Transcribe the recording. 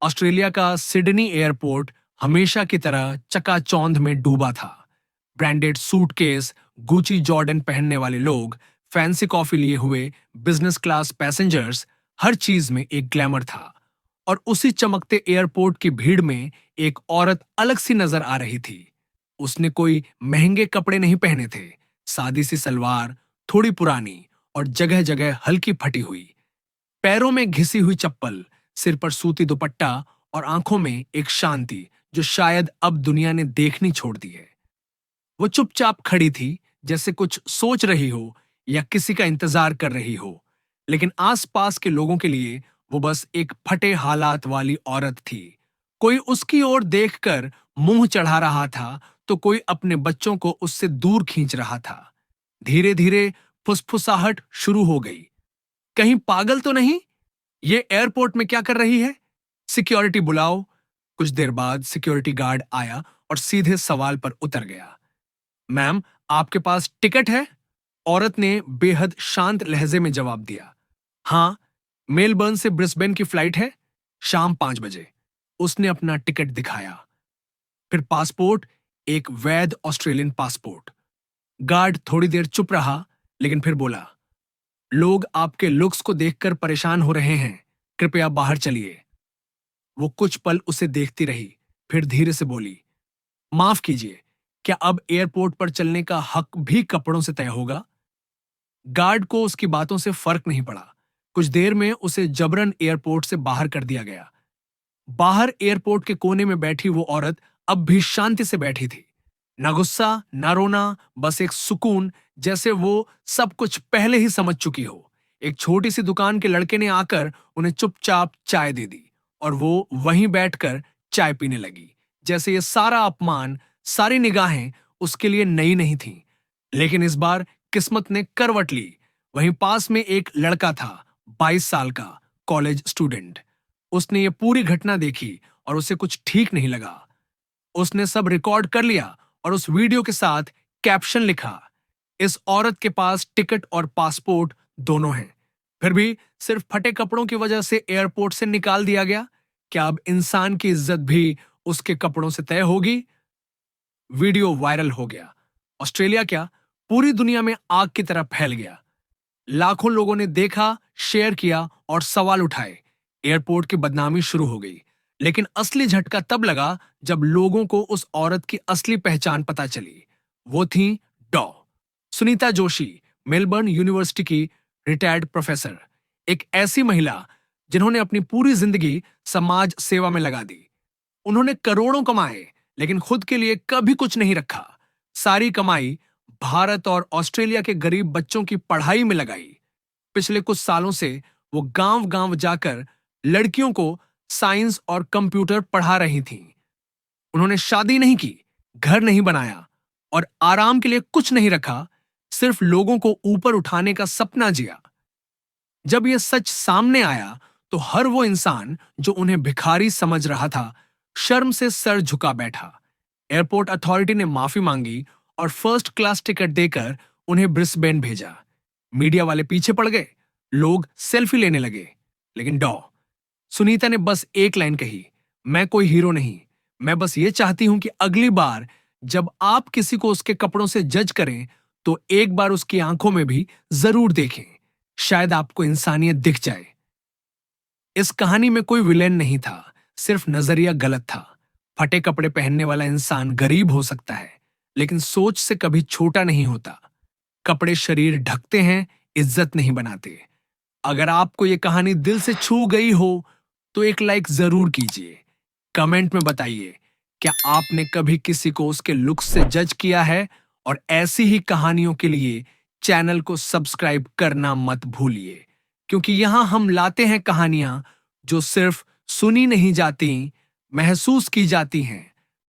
Australia का Sydney airport हमेशा की तरह चकाचौंध में डूबा था। ब्रांडेड सूटकेस, गुची जॉर्डन पहनने वाले लोग, फैंसी कॉफी लिए हुए बिजनेस क्लास पैसेंजर्स, हर चीज में एक ग्लैमर था। और उसी चमकते एयरपोर्ट की भीड़ में एक औरत अलग सी नजर आ रही थी। उसने कोई महंगे कपड़े नहीं पहने थे, सादी सी सलवार, थोड़ी पुरानी और जगह जगह हल्की फटी हुई, पैरों में घिसी हुई चप्पल, सिर पर सूती दुपट्टा और आंखों में एक शांति जो शायद अब दुनिया ने देखनी छोड़ दी है। वो चुपचाप खड़ी थी, जैसे कुछ सोच रही हो या किसी का इंतजार कर रही हो। लेकिन आसपास के लोगों के लिए वो बस एक फटे हालात वाली औरत थी। कोई उसकी ओर देखकर मुंह चढ़ा रहा था, तो कोई अपने बच्चों को उससे दूर खींच रहा था। धीरे धीरे फुसफुसाहट शुरू हो गई। कहीं पागल तो नहीं? ये एयरपोर्ट में क्या कर रही है? सिक्योरिटी बुलाओ। कुछ देर बाद सिक्योरिटी गार्ड आया और सीधे सवाल पर उतर गया। मैम, आपके पास टिकट है? औरत ने बेहद शांत लहजे में जवाब दिया। हाँ, मेलबर्न से ब्रिस्बेन की फ्लाइट है, शाम 5 बजे। उसने अपना टिकट दिखाया। फिर पासपोर्ट, एक वैध ऑस्ट्रेलियन पासपोर्ट। गार्ड थोड़ी देर चुप रहा, लेकिन फिर बोला, लोग आपके लुक्स को देखकर परेशान हो रहे हैं, कृपया बाहर चलिए। वो कुछ पल उसे देखती रही, फिर धीरे से बोली, माफ कीजिए, क्या अब एयरपोर्ट पर चलने का हक भी कपड़ों से तय होगा? गार्ड को उसकी बातों से फर्क नहीं पड़ा। कुछ देर में उसे जबरन एयरपोर्ट से बाहर कर दिया गया। बाहर एयरपोर्ट के कोने में बैठी वो औरत अब भी शांति से बैठी थी। ना गुस्सा, ना रोना, बस एक सुकून, जैसे वो सब कुछ पहले ही समझ चुकी हो। एक छोटी सी दुकान के लड़के ने आकर उन्हें चुपचाप चाय दे दी और वो वहीं बैठकर चाय पीने लगी, जैसे ये सारा अपमान, सारी निगाहें उसके लिए नई नहीं थीं। लेकिन इस बार किस्मत ने करवट ली। वहीं पास में एक लड़का था, 22 साल का कॉलेज स्टूडेंट। उसने ये पूरी घटना देखी और उसे कुछ ठीक नहीं लगा। उसने सब रिकॉर्ड कर लिया और उस वीडियो के साथ कैप्शन लिखा, इस औरत के पास टिकट और पासपोर्ट दोनों हैं, फिर भी सिर्फ फटे कपड़ों की वजह से एयरपोर्ट से निकाल दिया गया। क्या अब इंसान की इज्जत भी उसके कपड़ों से तय होगी? वीडियो वायरल हो गया। ऑस्ट्रेलिया क्या, पूरी दुनिया में आग की तरह फैल गया। लाखों लोगों ने देखा, शेयर किया और सवाल उठाए। एयरपोर्ट की बदनामी शुरू हो गई। लेकिन असली झटका तब लगा जब लोगों को उस औरत की असली पहचान पता चली। वो थी डॉ सुनीता जोशी, मेलबर्न यूनिवर्सिटी की रिटायर्ड प्रोफेसर। एक ऐसी महिला जिन्होंने अपनी पूरी जिंदगी समाज सेवा में लगा दी। उन्होंने करोड़ों कमाए, लेकिन खुद के लिए कभी कुछ नहीं रखा। सारी कमाई भारत और ऑस्ट्रेलिया के गरीब बच्चों की पढ़ाई में लगाई। पिछले कुछ सालों से वो गांव-गांव जाकर लड़कियों को साइंस और कंप्यूटर पढ़ा रही थीं। उन्होंने शादी नहीं की, घर नहीं बनाया और आराम के लिए कुछ नहीं रखा, सिर्फ लोगों को ऊपर उठाने का सपना जिया। जब यह सच सामने आया, तो हर वो इंसान जो उन्हें भिखारी समझ रहा था, शर्म से सर झुका बैठा। एयरपोर्ट अथॉरिटी ने माफी मांगी और फर्स्ट क्लास टिकट देकर उन्हें ब्रिस्बेन भेजा। मीडिया वाले पीछे पड़ गए, लोग सेल्फी लेने लगे। लेकिन डॉ सुनीता ने बस एक लाइन कही, मैं कोई हीरो नहीं, मैं बस ये चाहती हूं कि अगली बार जब आप किसी को उसके कपड़ों से जज करें, तो एक बार उसकी आंखों में भी जरूर देखें। शायद आपको इंसानियत दिख जाए। इस कहानी में कोई विलेन नहीं था, सिर्फ नजरिया गलत था। फटे कपड़े पहनने वाला इंसान गरीब हो सकता है, लेकिन सोच से कभी छोटा नहीं होता। कपड़े शरीर ढकते हैं, इज्जत नहीं बनाते। अगर आपको ये कहानी दिल से छू गई हो, तो एक लाइक जरूर कीजिए। कमेंट में बताइए, क्या आपने कभी किसी को उसके लुक्स से जज किया है? और ऐसी ही कहानियों के लिए चैनल को सब्सक्राइब करना मत भूलिए, क्योंकि यहां हम लाते हैं कहानियां जो सिर्फ सुनी नहीं जाती, महसूस की जाती हैं।